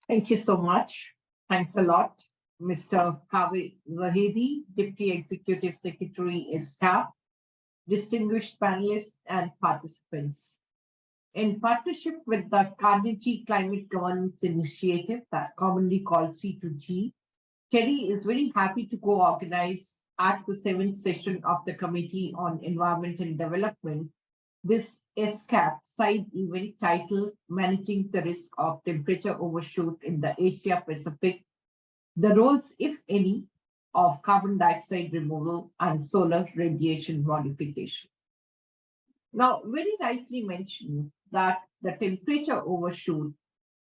Thank you so much. Thanks a lot, Mr. Kaveh Zahedi, Deputy Executive Secretary, UNESCAP, distinguished panelists and participants. In partnership with the Carnegie Climate Governance Initiative, that commonly called C2G, TERI is very happy to co-organize at the 7th session of the Committee on Environment and Development this UNESCAP side event titled Managing the Risk of Temperature Overshoot in the Asia Pacific, the roles, if any, of carbon dioxide removal and solar radiation modification. Now, very rightly mentioned that the temperature overshoot,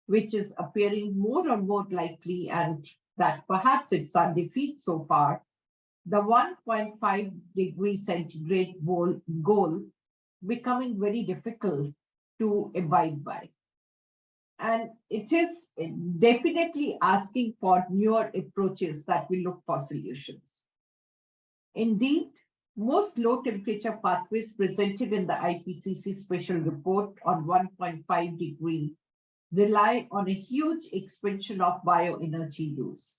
which is appearing more and more likely, and that perhaps it's our defeat so far, the 1.5 degree centigrade goal becoming very difficult to abide by. And it is definitely asking for newer approaches that will look for solutions. Indeed, most low temperature pathways presented in the IPCC special report on 1.5 degree rely on a huge expansion of bioenergy use,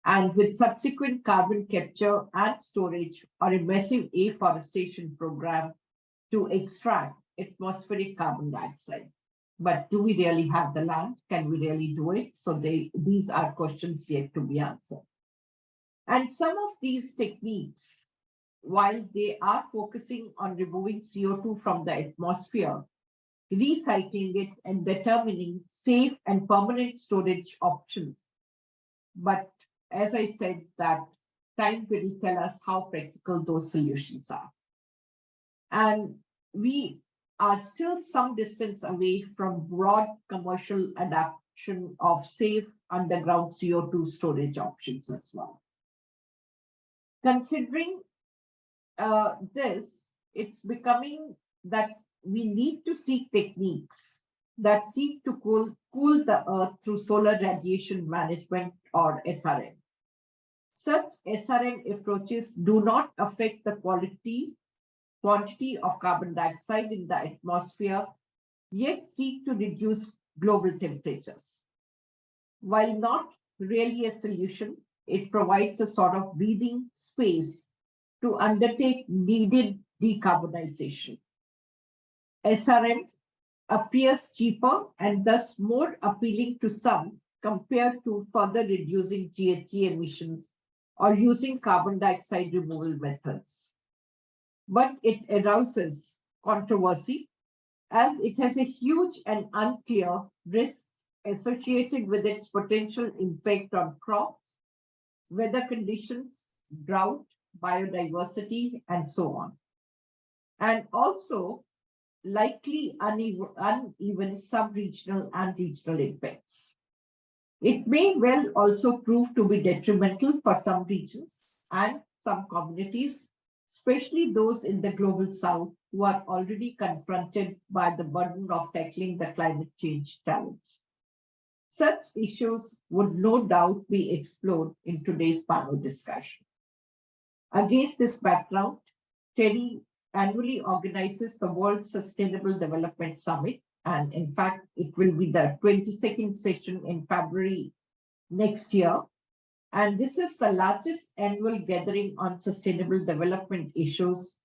and with subsequent carbon capture and storage or a massive afforestation program to extract atmospheric carbon dioxide. But do we really have the land? Can we really do it? So these are questions yet to be answered. And some of these techniques, while they are focusing on removing CO2 from the atmosphere, recycling it and determining safe and permanent storage options. But as I said, that time will tell us how practical those solutions are. And we are still some distance away from broad commercial adoption of safe underground CO2 storage options as well. Considering this, it's becoming that we need to seek techniques that seek to cool the earth through solar radiation management, or SRM. Such SRM approaches do not affect the quantity of carbon dioxide in the atmosphere, yet seek to reduce global temperatures. While not really a solution, it provides a sort of breathing space to undertake needed decarbonization. SRM appears cheaper and thus more appealing to some compared to further reducing GHG emissions or using carbon dioxide removal methods. But it arouses controversy as it has a huge and unclear risks associated with its potential impact on crops, weather conditions, drought, biodiversity, and so on. And also likely uneven sub-regional and regional impacts. It may well also prove to be detrimental for some regions and some communities, especially those in the global south who are already confronted by the burden of tackling the climate change challenge. Such issues would no doubt be explored in today's panel discussion. Against this background, TERI annually organizes the World Sustainable Development Summit, and in fact, it will be the 22nd session in February next year. And this is the largest annual gathering on sustainable development issues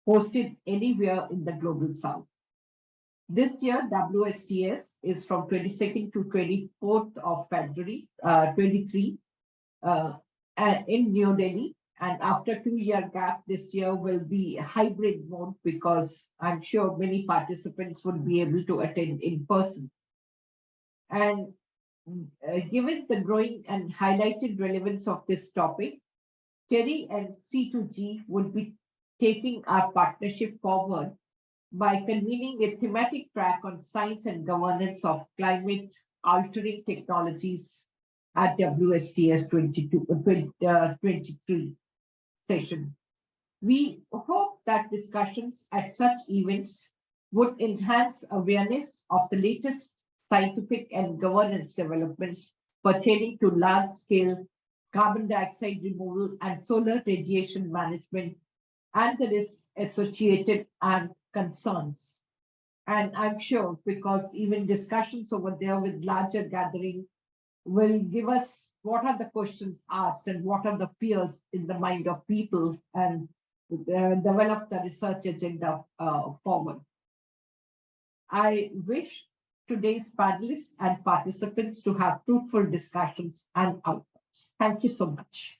hosted anywhere in the global south. This year, WSTS is from 22nd to 24th of February 23 in New Delhi. And after a 2-year gap, this year will be a hybrid mode because I'm sure many participants would be able to attend in person. And given the growing and highlighted relevance of this topic, TERI and C2G would be taking our partnership forward by convening a thematic track on science and governance of climate altering technologies at WSTS 23 session. We hope that discussions at such events would enhance awareness of the latest scientific and governance developments pertaining to large-scale carbon dioxide removal and solar radiation management and the risks associated and concerns. And I'm sure because even discussions over there with larger gathering will give us what are the questions asked and what are the fears in the mind of people, and develop the research agenda forward. I wish today's panelists and participants to have fruitful discussions and outcomes. Thank you so much.